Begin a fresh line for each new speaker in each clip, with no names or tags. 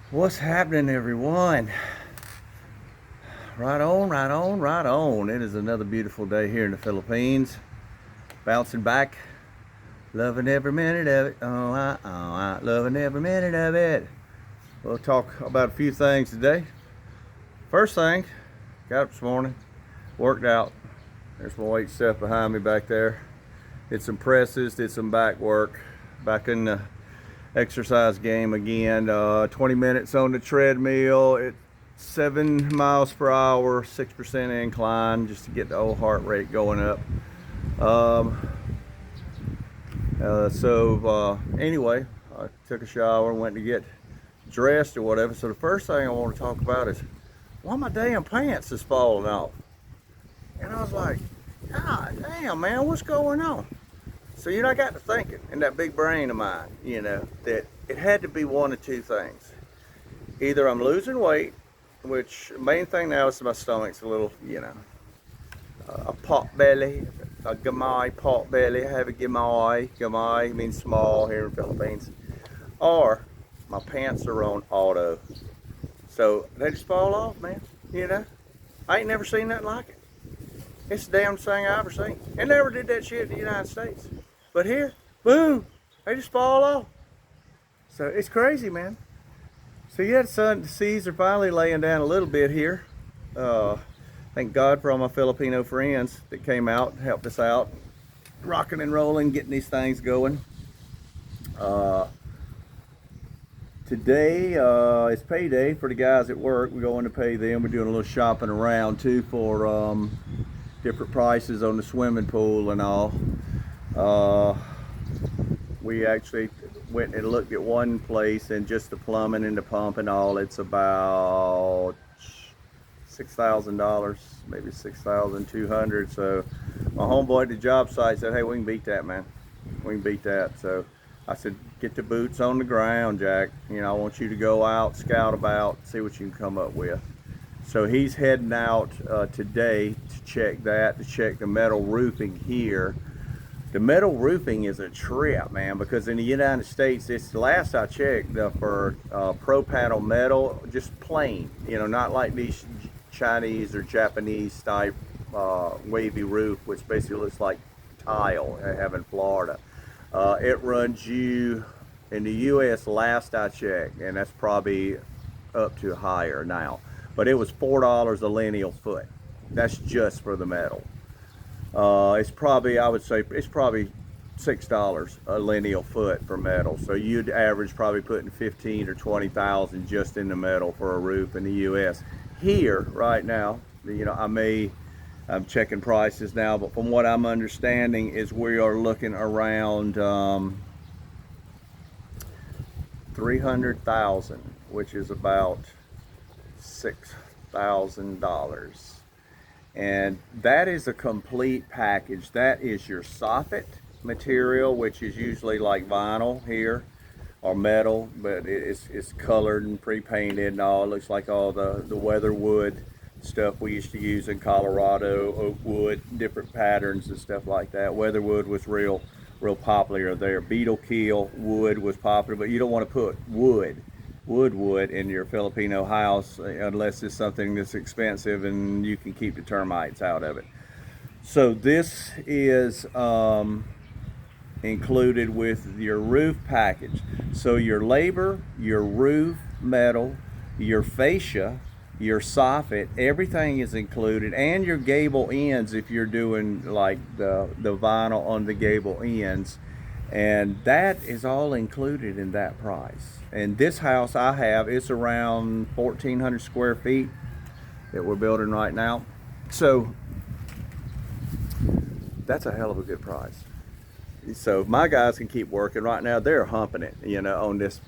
What's happening, everyone? Right on, right on, right on. It is another beautiful day here in the Philippines. Bouncing back, loving every minute of it. Loving every minute of it. We'll talk about a few things today. First thing, got up this morning, worked out. There's my weight stuff behind me back there. Did some presses, did some back work. Back in the exercise game again. 20 minutes on the treadmill at 7 miles per hour, 6% incline, just to get the old heart rate going up. Anyway, I took a shower and went to get dressed or whatever. So the first thing I want to talk about is why my damn pants is falling off. And I was like, God damn, man, what's going on? So, I got to thinking in that big brain of mine, that it had to be one of two things. Either I'm losing weight, which main thing now is my stomach's a little, a pot belly, a gamay pot belly. I have a gamay. Gamay means small here in the Philippines. Or my pants are on auto. So they just fall off, man. I ain't never seen nothing like it. It's the damn thing I ever seen. I never did that shit in the United States. But here, boom, they just fall off. So it's crazy, man. So yeah, the seas are finally laying down a little bit here. Thank God for all my Filipino friends that came out and helped us out, rocking and rolling, getting these things going. Today is payday for the guys at work. We're going to pay them. We're doing a little shopping around too for different prices on the swimming pool and all. We actually went and looked at one place, and just the plumbing and the pump and all, it's about $6,000, maybe 6,200. So my homeboy at the job site said, hey, we can beat that, man. We can beat that. So I said, get the boots on the ground, Jack. I want you to go out, scout about, see what you can come up with. So he's heading out today to check that, to check the metal roofing here. The metal roofing is a trip, man, because in the United States, it's the last I checked for pro panel metal, just plain, not like these Chinese or Japanese type wavy roof, which basically looks like tile I have in Florida. It runs you in the US last I checked, and that's probably up to higher now, but it was $4 a lineal foot. That's just for the metal. It's probably, I would say, it's probably $6 a lineal foot for metal. So you'd average probably putting 15 or 20,000 just in the metal for a roof in the U.S. Here, right now, I'm checking prices now, but from what I'm understanding is we are looking around 300,000, which is about $6,000. And that is a complete package. That is your soffit material, which is usually like vinyl here or metal, but it's colored and pre-painted and all. It looks like all the weather wood stuff we used to use in Colorado, oak wood, different patterns and stuff like that. Weather wood was real popular there. Beetle kill wood was popular, but you don't want to put wood in your Filipino house unless it's something that's expensive and you can keep the termites out of it. So this is included with your roof package. So your labor, your roof metal, your fascia, your soffit, everything is included, and your gable ends if you're doing like the vinyl on the gable ends. And that is all included in that price. And this house I have, it's around 1,400 square feet that we're building right now. So that's a hell of a good price. So my guys can keep working right now. They're humping it, on this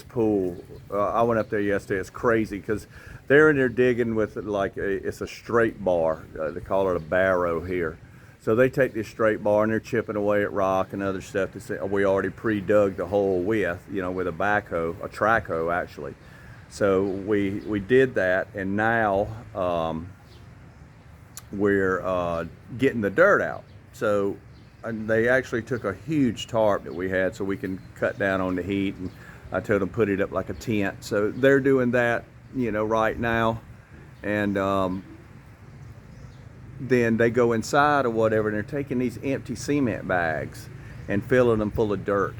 pool. I went up there yesterday. It's crazy because they're in there digging with it's a straight bar. They call it a barrow here. So they take this straight bar and they're chipping away at rock and other stuff that we already pre-dug the hole with, with a backhoe, a track hoe actually. So we did that, and now we're getting the dirt out. So they actually took a huge tarp that we had so we can cut down on the heat. And I told them put it up like a tent. So they're doing that, you know, right now. And then they go inside or whatever, and they're taking these empty cement bags and filling them full of dirt,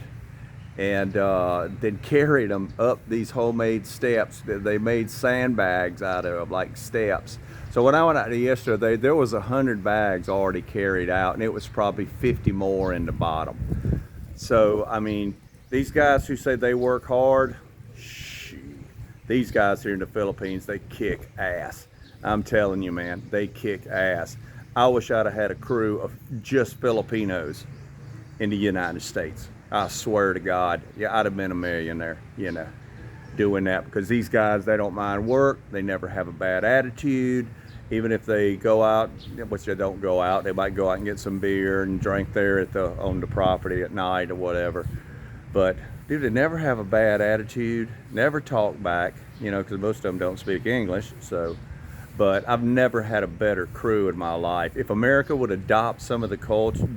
and then carried them up these homemade steps that they made sandbags out of, like steps. So when I went out there yesterday, there was 100 bags already carried out, and it was probably 50 more in the bottom. So I mean, these guys who say they work hard, these guys here in the Philippines, they kick ass. I'm telling you, man, they kick ass. I wish I'd have had a crew of just Filipinos in the United States. I swear to God, yeah, I'd have been a millionaire, you know, doing that, because these guys, they don't mind work. They never have a bad attitude. Even if they go out, which they don't go out, they might go out and get some beer and drink there on the property at night or whatever. But dude, they never have a bad attitude, never talk back, you know, because most of them don't speak English. So, but I've never had a better crew in my life. If America would adopt some of the culture,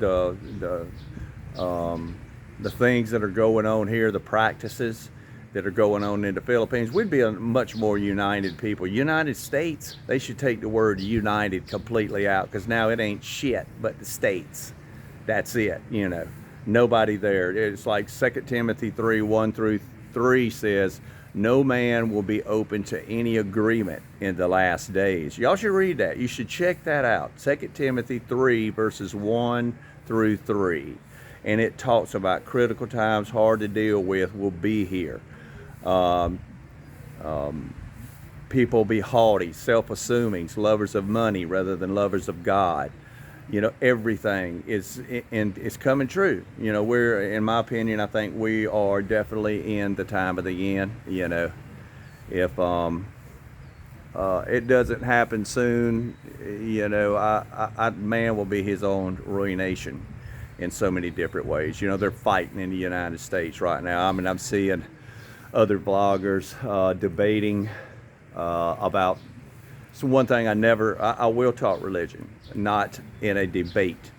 the things that are going on here, the practices that are going on in the Philippines, we'd be a much more united people. United States, they should take the word united completely out, because now it ain't shit but the states. That's it, you know. Nobody there. It's like 2 Timothy 3:1-3 says, no man will be open to any agreement in the last days. Y'all should read that. You should check that out. 2 Timothy 3 verses 1-3. And it talks about critical times, hard to deal with, will be here. People be haughty, self-assuming, lovers of money rather than lovers of God. You know, everything is, and it's coming true. You know, we're, in my opinion, I think we are definitely in the time of the end. You know, if it doesn't happen soon, you know, man will be his own ruination in so many different ways. You know, they're fighting in the United States right now. I mean, I'm seeing other bloggers debating about. So one thing I will talk religion, not in a debate,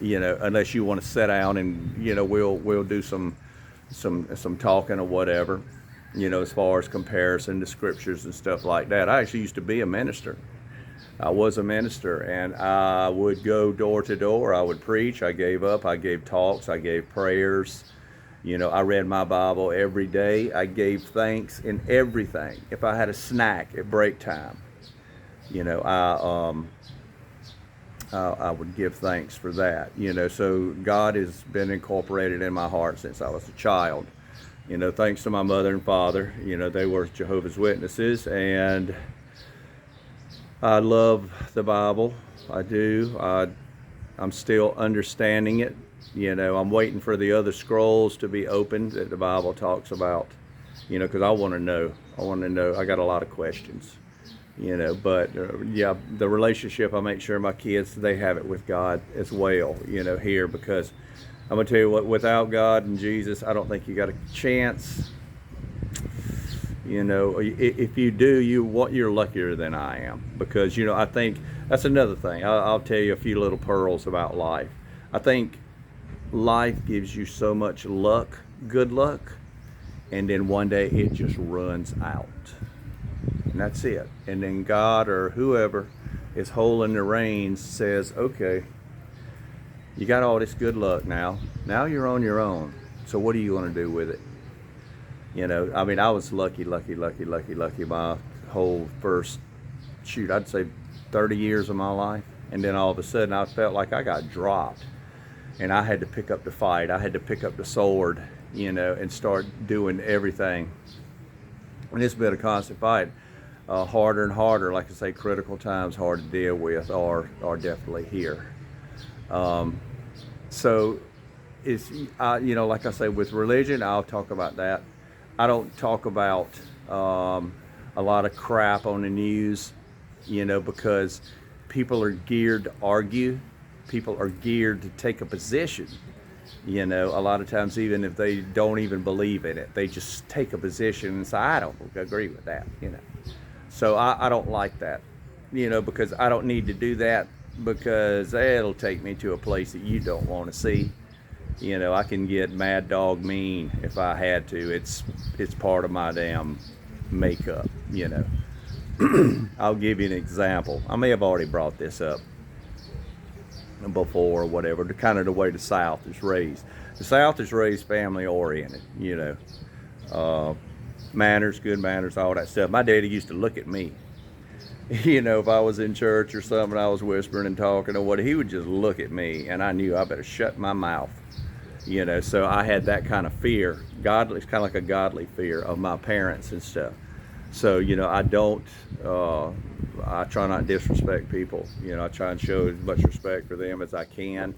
you know, unless you want to sit down and, you know, we'll do some talking or whatever, you know, as far as comparison to scriptures and stuff like that. I actually used to be a minister. I was a minister, and I would go door to door. I would preach. I gave up. I gave talks. I gave prayers. You know, I read my Bible every day. I gave thanks in everything. If I had a snack at break time, you know, I would give thanks for that. You know, so God has been incorporated in my heart since I was a child. You know, thanks to my mother and father. You know, they were Jehovah's Witnesses, and I love the Bible. I do. I'm still understanding it. You know, I'm waiting for the other scrolls to be opened that the Bible talks about. You know, because I want to know. I got a lot of questions. You know, but yeah, the relationship, I make sure my kids, they have it with God as well, you know, here, because I'm gonna tell you what, without God and Jesus, I don't think you got a chance. You know, if you do, you're luckier than I am, because, you know, I think that's another thing. I'll tell you a few little pearls about life. I think life gives you so much luck, good luck, and then one day it just runs out. And that's it. And then God or whoever is holding the reins says, okay, you got all this good luck now. Now you're on your own. So what are you going to do with it? You know, I mean, I was lucky my whole first, I'd say 30 years of my life. And then all of a sudden I felt like I got dropped. And I had to pick up the fight. I had to pick up the sword, you know, and start doing everything. And it's been a constant fight. Harder and harder, like I say, critical times, hard to deal with, are definitely here. So it's, you know, like I say, with religion, I'll talk about that. I don't talk about a lot of crap on the news, you know, because people are geared to argue. People are geared to take a position. You know, a lot of times, even if they don't even believe in it, they just take a position and say, I don't agree with that, you know. So I don't like that, you know, because I don't need to do that, because it'll take me to a place that you don't want to see. You know, I can get mad dog mean if I had to. It's part of my damn makeup, you know. I'll give you an example. I may have already brought this up before or whatever, kind of the way the South is raised. The South is raised family oriented, you know. Manners, good manners, all that stuff. My daddy used to look at me. You know, if I was in church or something, I was whispering and talking or what, he would just look at me, and I knew I better shut my mouth. You know, so I had that kind of fear, godly, it's kind of like a godly fear of my parents and stuff. So, you know, I try not to disrespect people. You know, I try and show as much respect for them as I can.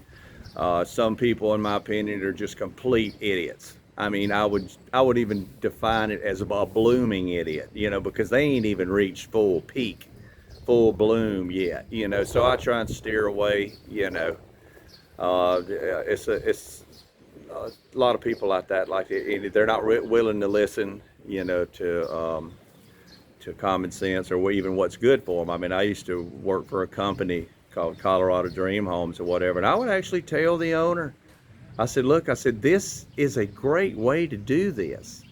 Some people, in my opinion, are just complete idiots. I mean, I would even define it as a blooming idiot, you know, because they ain't even reached full peak, full bloom yet, you know. So I try and steer away, you know. It's a lot of people like that, like they're not willing to listen, you know, to common sense or even what's good for them. I mean, I used to work for a company called Colorado Dream Homes or whatever, and I would actually tell the owner, I said, look, I said, this is a great way to do this.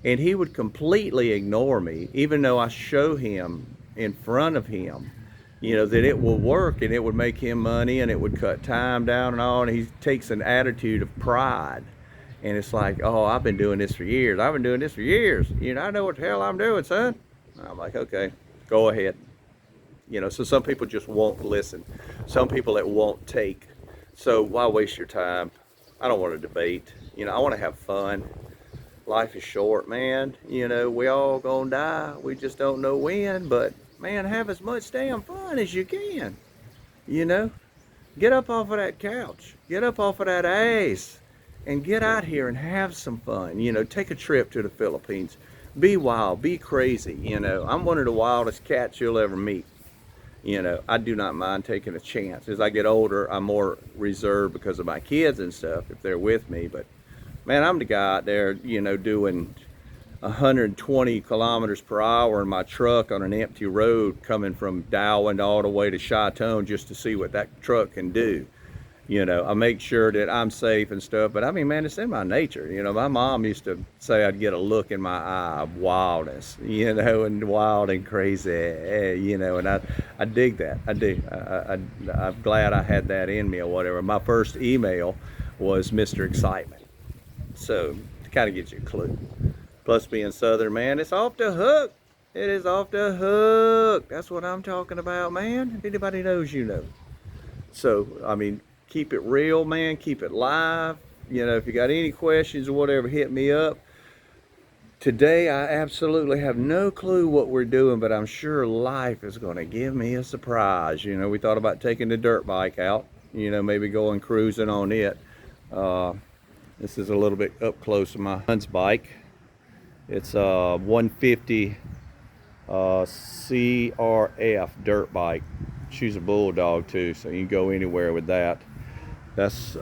And he would completely ignore me, even though I show him in front of him, you know, that it will work and it would make him money and it would cut time down and all. And he takes an attitude of pride. And it's like, oh, I've been doing this for years. I've been doing this for years. You know, I know what the hell I'm doing, son. I'm like, okay, go ahead. You know, so some people just won't listen. Some people that won't take. So why waste your time? I don't want to debate. You know, I want to have fun. Life is short, man. You know, we all gonna die. We just don't know when. But, man, have as much damn fun as you can. You know? Get up off of that couch. Get up off of that ass. And get out here and have some fun. You know, take a trip to the Philippines. Be wild. Be crazy. You know, I'm one of the wildest cats you'll ever meet. You know, I do not mind taking a chance. As I get older, I'm more reserved because of my kids and stuff, if they're with me. But, man, I'm the guy out there, you know, doing 120 kilometers per hour in my truck on an empty road coming from Darwin all the way to Château just to see what that truck can do. You know, I make sure that I'm safe and stuff. But, I mean, man, it's in my nature. You know, my mom used to say I'd get a look in my eye of wildness, you know, and wild and crazy, you know, and I dig that. I do. I'm glad I had that in me or whatever. My first email was Mr. Excitement. So, to kind of get you a clue. Plus, being Southern, man, it's off the hook. It is off the hook. That's what I'm talking about, man. If anybody knows, you know. So, I mean, keep it real, man. Keep it live. You know, if you got any questions or whatever, hit me up. Today, I absolutely have no clue what we're doing, but I'm sure life is going to give me a surprise. You know, we thought about taking the dirt bike out, you know, maybe going cruising on it. This is a little bit up close to my son's bike. It's a 150 CRF dirt bike. She's a bulldog too, so you can go anywhere with that. That's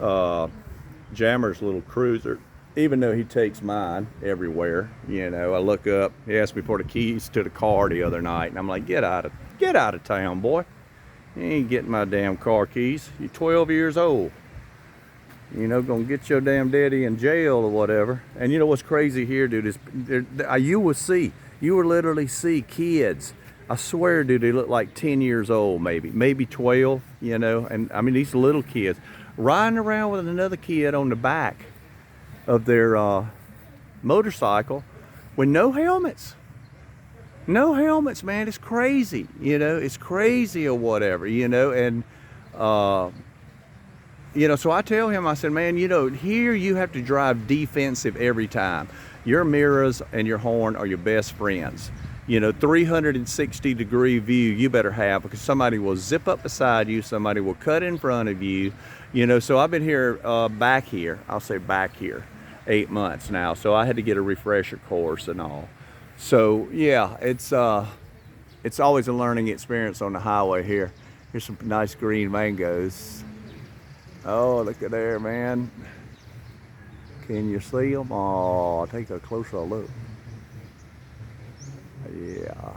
Jammer's little cruiser. Even though he takes mine everywhere, you know, I look up. He asked me for the keys to the car the other night, and I'm like, get out of town, boy. You ain't getting my damn car keys. You're 12 years old. You know, gonna get your damn daddy in jail or whatever. And you know what's crazy here, dude, is you will literally see kids. I swear, dude, they look like 10 years old, maybe 12, you know. And I mean, these little kids riding around with another kid on the back of their motorcycle with no helmets. No helmets, man. It's crazy, you know. It's crazy or whatever, you know. And you know, so I tell him, I said, man, you know, here you have to drive defensive every time. Your mirrors and your horn are your best friends. You know, 360-degree view you better have, because somebody will zip up beside you, somebody will cut in front of you. You know, so I've been here, back here, 8 months now. So I had to get a refresher course and all. So yeah, it's always a learning experience on the highway here. Here's some nice green mangoes. Oh, look at there, man. Can you see them? Oh, take a closer look. Yeah.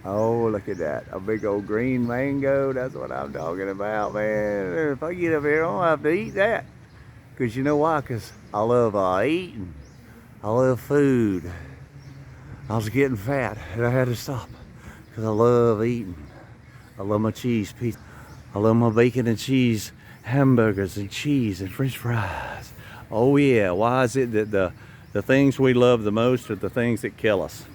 Oh, look at that. A big old green mango. That's what I'm talking about, man. If I get up here, I don't have to eat that. Because you know why? Because I love eating. I love food. I was getting fat and I had to stop. Because I love eating. I love my cheese pizza. I love my bacon and cheese hamburgers and cheese and french fries. Oh yeah, why is it that the things we love the most are the things that kill us?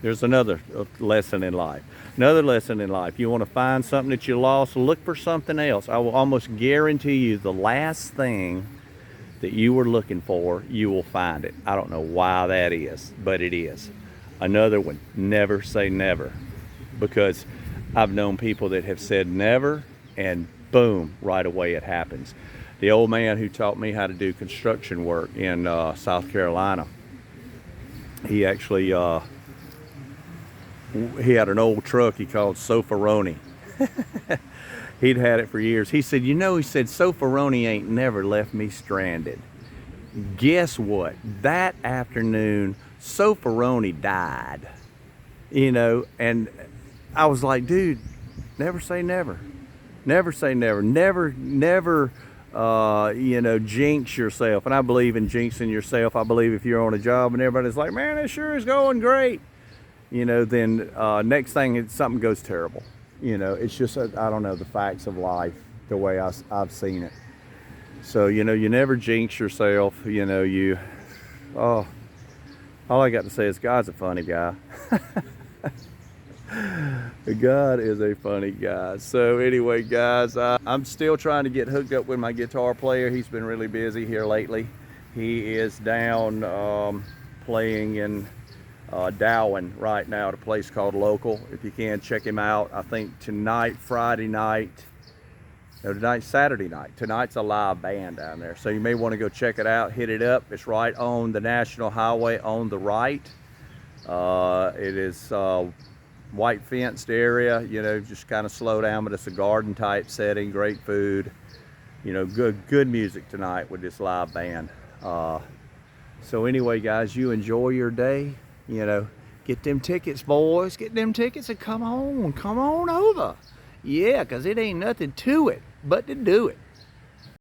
There's another lesson in life. Another lesson in life. You want to find something that you lost, look for something else. I will almost guarantee you the last thing that you were looking for, you will find it. I don't know why that is, but it is. Another one, never say never. Because I've known people that have said never, and boom, right away it happens. The old man who taught me how to do construction work in South Carolina, he actually, he had an old truck he called Sofaroni. He'd had it for years. He said, you know, he said, Sofaroni ain't never left me stranded. Guess what? That afternoon, Sofaroni died. You know, and I was like, dude, never say never. Never say never. Never, you know, jinx yourself. And I believe in jinxing yourself. I believe if you're on a job and everybody's like, man, it sure is going great, you know, then next thing something goes terrible. You know, it's just, I don't know, the facts of life, the way I've seen it. So, you know, you never jinx yourself. You know, all I got to say is God's a funny guy. God is a funny guy. So anyway, guys, I'm still trying to get hooked up with my guitar player. He's been really busy here lately. He is down playing in Darwin right now at a place called Local. If you can, check him out. I think tonight, Friday night, no, tonight's Saturday night. Tonight's a live band down there. So you may want to go check it out, hit it up. It's right on the National Highway on the right. It is white fenced area, you know, just kind of slow down, but it's a garden type setting, great food, you know, good music tonight with this live band. So anyway, guys, you enjoy your day, you know, get them tickets, boys, get them tickets and come on over. Yeah, because it ain't nothing to it but to do it.